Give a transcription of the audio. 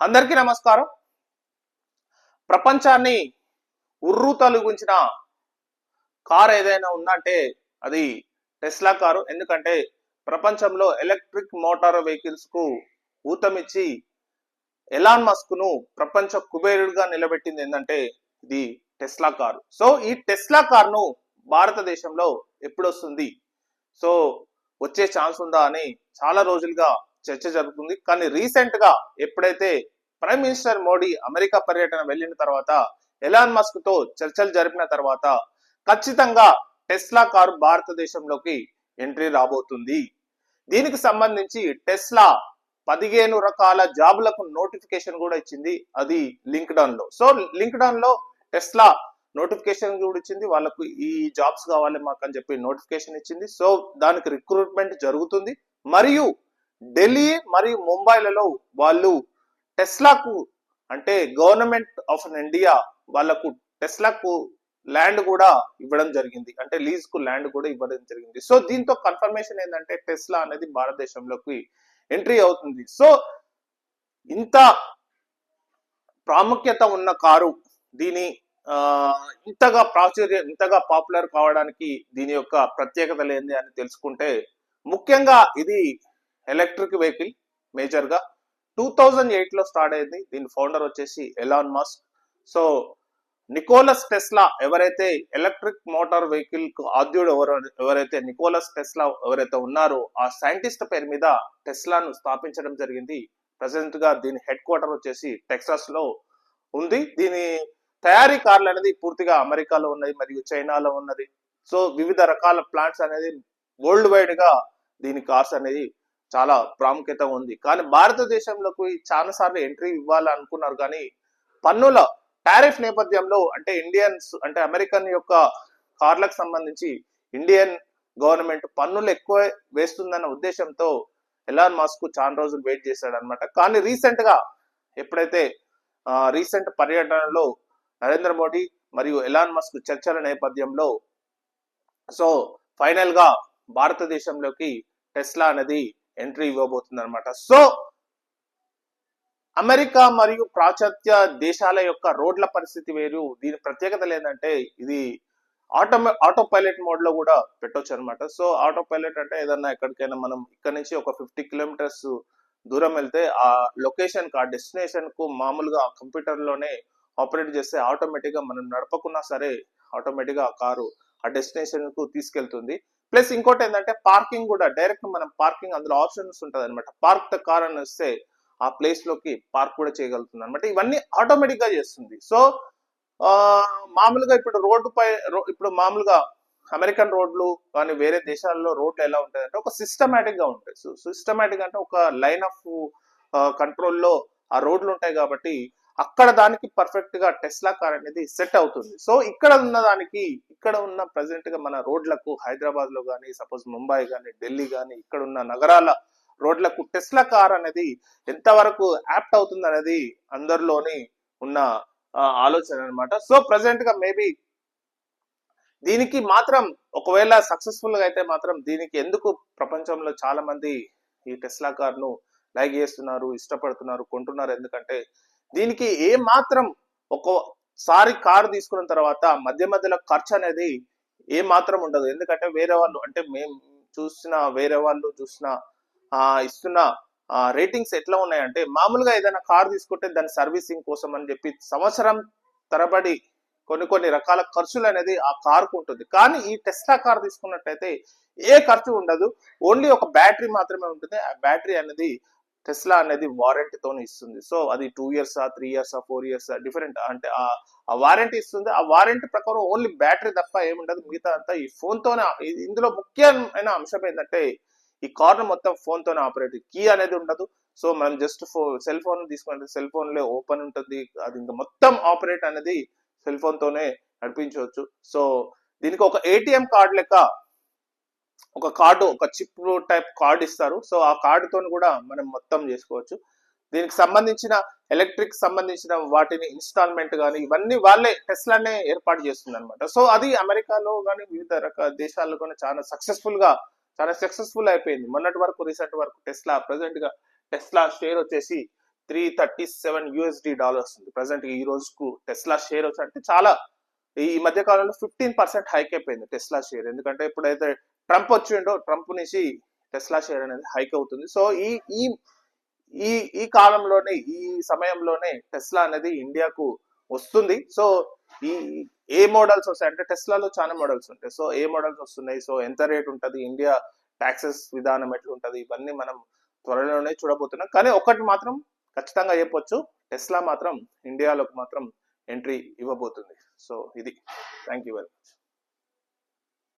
అందరికీ నమస్కారం. ప్రపంచాన్ని ఉర్రూతలూగించిన కార్ ఏదైనా ఉందంటే అది టెస్లా కారు. ఎందుకంటే ప్రపంచంలో ఎలక్ట్రిక్ మోటార్ వెహికల్స్ కు ఊతమిచ్చి ఎలాన్ మస్క్ ను ప్రపంచ కుబేరుడిగా నిలబెట్టింది ఏంటంటే ఇది టెస్లా కారు. సో ఈ టెస్లా కారును భారతదేశంలో ఎప్పుడు వస్తుంది, సో వచ్చే ఛాన్స్ ఉందా అని చాలా రోజులుగా చర్చ జరుగుతుంది. కానీ రీసెంట్ గా ఎప్పుడైతే ప్రైమ్ మినిస్టర్ మోడీ అమెరికా పర్యటన వెళ్ళిన తర్వాత ఎలాన్ మస్క్ తో చర్చలు జరిపిన తర్వాత ఖచ్చితంగా టెస్లా కారు భారతదేశంలోకి ఎంట్రీ రాబోతుంది. దీనికి సంబంధించి టెస్లా 15 రకాల జాబులకు నోటిఫికేషన్ కూడా ఇచ్చింది, అది లింక్డ్ఇన్ లో. సో లింక్డ్ఇన్ లో టెస్లా నోటిఫికేషన్ కూడా ఇచ్చింది, వాళ్ళకు ఈ జాబ్స్ కావాలి మాకు అని చెప్పి నోటిఫికేషన్ ఇచ్చింది. సో దానికి రిక్రూట్మెంట్ జరుగుతుంది. మరియు ఢిల్లీ మరియు ముంబైలలో వాళ్ళు టెస్లాకు అంటే గవర్నమెంట్ ఆఫ్ ఇండియా వాళ్ళకు టెస్లాకు ల్యాండ్ కూడా ఇవ్వడం జరిగింది, అంటే లీజ్ కు ల్యాండ్ కూడా ఇవ్వడం జరిగింది. సో దీంతో కన్ఫర్మేషన్ ఏంటంటే టెస్లా అనేది భారతదేశంలోకి ఎంట్రీ అవుతుంది. సో ఇంత ప్రాముఖ్యత ఉన్న కారు, దీని ఇంతగా ప్రాచుర్యం, ఇంతగా పాపులర్ కావడానికి దీని యొక్క ప్రత్యేకతలు ఏంది అని తెలుసుకుంటే, ముఖ్యంగా ఇది ఎలక్ట్రిక్ వెహికల్. మేజర్ గా 2008 లో స్టార్ట్ అయింది. దీని ఫౌండర్ వచ్చేసి Elon Musk. So Nicolas Tesla ఎవరైతే ఎలక్ట్రిక్ మోటార్ వెహికల్ కు ఆద్యుడు ఎవరైతే నికోలస్ టెస్లా ఎవరైతే ఉన్నారో ఆ సైంటిస్ట్ పేరు మీద టెస్లాను స్థాపించడం జరిగింది. ప్రెసెంట్ గా దీని హెడ్ క్వార్టర్ వచ్చేసి టెక్సాస్ లో ఉంది. దీని తయారీ కార్లు అనేది పూర్తిగా అమెరికాలో ఉన్నది మరియు చైనాలో ఉన్నది. సో వివిధ రకాల ప్లాంట్స్ అనేది వరల్డ్ వైడ్ గా దీని కార్స్ అనేది చాలా ప్రాముఖ్యత ఉంది. కానీ భారతదేశంలోకి చాలా సార్లు ఎంట్రీ ఇవ్వాలనుకున్నారు, కానీ పన్నుల టారిఫ్ నేపథ్యంలో అంటే ఇండియన్స్ అంటే అమెరికన్ యొక్క కార్లకు సంబంధించి ఇండియన్ గవర్నమెంట్ పన్నులు ఎక్కువ వేస్తుందన్న ఉద్దేశంతో ఎలాన్ మస్క్ చాలా రోజులు వెయిట్ చేశాడు అనమాట. కానీ రీసెంట్ గా ఎప్పుడైతే రీసెంట్ పర్యటనలో నరేంద్ర మోడీ మరియు ఎలాన్ మస్క్ చర్చల నేపథ్యంలో సో ఫైనల్ గా భారతదేశంలోకి టెస్లా అనేది ఎంట్రీ ఇవ్వబోతుంది అనమాట. సో అమెరికా మరియు పాశ్చాత్య దేశాల యొక్క రోడ్ల పరిస్థితి వేరు. దీని ప్రత్యేకతలు ఏంటంటే ఇది ఆటో పైలట్ మోడ్ లో కూడా పెట్టొచ్చు అనమాట. సో ఆటో పైలట్ అంటే ఏదన్నా ఎక్కడికైనా మనం ఇక్కడ నుంచి ఒక 50 కిలోమీటర్స్ దూరం వెళ్తే ఆ లొకేషన్ కు, ఆ డెస్టినేషన్ కు మామూలుగా కంప్యూటర్ లోనే ఆపరేట్ చేస్తే ఆటోమేటిక్ గా మనం నడపకున్నా సరే ఆటోమేటిక్ గా ఆ కారు ఆ డెస్టినేషన్ కు తీసుకెళ్తుంది. ప్లస్ ఇంకోటి ఏంటంటే పార్కింగ్ కూడా డైరెక్ట్ మనం పార్కింగ్ అందులో ఆప్షన్స్ ఉంటుంది అనమాట. పార్క్ ద కార్ అని వస్తే ఆ ప్లేస్ లోకి పార్క్ కూడా చేయగలుగుతుంది అనమాట. ఇవన్నీ ఆటోమేటిక్ గా చేస్తుంది. సో మామూలుగా ఇప్పుడు మామూలుగా అమెరికన్ రోడ్లు కానీ వేరే దేశాల్లో రోడ్లు ఎలా ఉంటాయి అంటే ఒక సిస్టమేటిక్ గా ఉంటాయి. సో సిస్టమేటిక్ అంటే ఒక లైన్ ఆఫ్ కంట్రోల్లో ఆ రోడ్లు ఉంటాయి కాబట్టి అక్కడ దానికి పర్ఫెక్ట్ గా టెస్లా కార్ అనేది సెట్ అవుతుంది. సో ఇక్కడ ఉన్న ప్రెసెంట్ గా మన రోడ్లకు హైదరాబాద్ లో కానీ సపోజ్ ముంబై కానీ ఢిల్లీ కానీ ఇక్కడ ఉన్న నగరాల రోడ్లకు టెస్లా కార్ అనేది ఎంతవరకు యాప్ట్ అవుతుంది అనేది అందరిలోని ఉన్న ఆలోచన అనమాట. సో ప్రెసెంట్ గా మేబీ దీనికి మాత్రం ఒకవేళ సక్సెస్ఫుల్ గా అయితే మాత్రం దీనికి ఎందుకు ప్రపంచంలో చాలా మంది ఈ టెస్లా కార్ ను లైక్ చేస్తున్నారు, ఇష్టపడుతున్నారు, కొంటున్నారు, ఎందుకంటే దీనికి ఏ మాత్రం ఒకసారి కారు తీసుకున్న తర్వాత మధ్య మధ్యలో ఖర్చు అనేది ఏ మాత్రం ఉండదు. ఎందుకంటే వేరే వాళ్ళు అంటే మేము వేరే వాళ్ళు ఇస్తున్న రేటింగ్స్ ఎట్లా ఉన్నాయంటే మామూలుగా ఏదైనా కార్ తీసుకుంటే దాని సర్వీసింగ్ కోసం అని చెప్పి సంవత్సరం తరబడి కొన్ని రకాల ఖర్చులు అనేది ఆ కార్కు ఉంటుంది. కానీ ఈ టెస్లా కార్ తీసుకున్నట్టయితే ఏ ఖర్చు ఉండదు, ఓన్లీ ఒక బ్యాటరీ మాత్రమే ఉంటుంది. ఆ బ్యాటరీ అనేది టెస్లా అనేది వారంటీతో ఇస్తుంది. సో అది 2 years 3 years 4 years డిఫరెంట్ అంటే ఆ వారంటీ ఇస్తుంది. ఆ వారంటీ ప్రకారం ఓన్లీ బ్యాటరీ తప్ప ఏముండదు, మిగతా అంతా ఈ ఫోన్ తోనే. ఇందులో ముఖ్యమైన అంశం ఏంటంటే ఈ కార్ మొత్తం ఫోన్ తోనే ఆపరేట్, కీ అనేది ఉండదు. సో మనం జస్ట్ సెల్ ఫోన్ తీసుకుంటే సెల్ ఫోన్ లో ఓపెన్ ఉంటుంది, అది ఇంకా మొత్తం ఆపరేట్ అనేది సెల్ ఫోన్ తోనే నడిపించవచ్చు. సో దీనికి ఒక ఏటీఎం కార్డు లెక్క ఒక చిప్ టైప్ కార్డు ఇస్తారు. సో ఆ కార్డుతో కూడా మనం మొత్తం చేసుకోవచ్చు. దీనికి సంబంధించిన ఎలక్ట్రిక్ సంబంధించిన వాటిని ఇన్స్టాల్మెంట్ కానీ ఇవన్నీ వాళ్ళే టెస్లానే ఏర్పాటు చేస్తుంది అనమాట. సో అది అమెరికాలో కానీ వివిధ రకాల దేశాల్లో కానీ చాలా సక్సెస్ఫుల్ అయిపోయింది. మొన్నటి వరకు రీసెంట్ వరకు టెస్లా ప్రెసెంట్ గా టెస్లా షేర్ వచ్చేసి $337 ఉంది ప్రజెంట్ ఈ రోజుకు టెస్లా షేర్ వచ్చి. అంటే చాలా ఈ మధ్య కాలంలో 15% హైక్ అయిపోయింది టెస్లా షేర్. ఎందుకంటే ఎప్పుడైతే ట్రంప్ వచ్చిండో ట్రంప్ నుంచి టెస్లా షేర్ అనేది హైక్ అవుతుంది. సో ఈ ఈ ఈ ఈ కాలంలోనే ఈ సమయంలోనే టెస్లా అనేది ఇండియాకు వస్తుంది. సో ఈ ఏ మోడల్స్ వస్తాయి అంటే టెస్లాలో చాలా మోడల్స్ ఉంటాయి. సో ఏ మోడల్స్ వస్తున్నాయి, సో ఎంత రేట్ ఉంటుంది, ఇండియా టాక్సెస్ విధానం ఎట్లుంటది, ఇవన్నీ మనం త్వరలోనే చూడబోతున్నాం. కానీ ఒకటి మాత్రం ఖచ్చితంగా చెప్పొచ్చు, టెస్లా మాత్రం ఇండియాలోకి మాత్రం ఎంట్రీ ఇవ్వబోతుంది. సో ఇది. Thank you very much.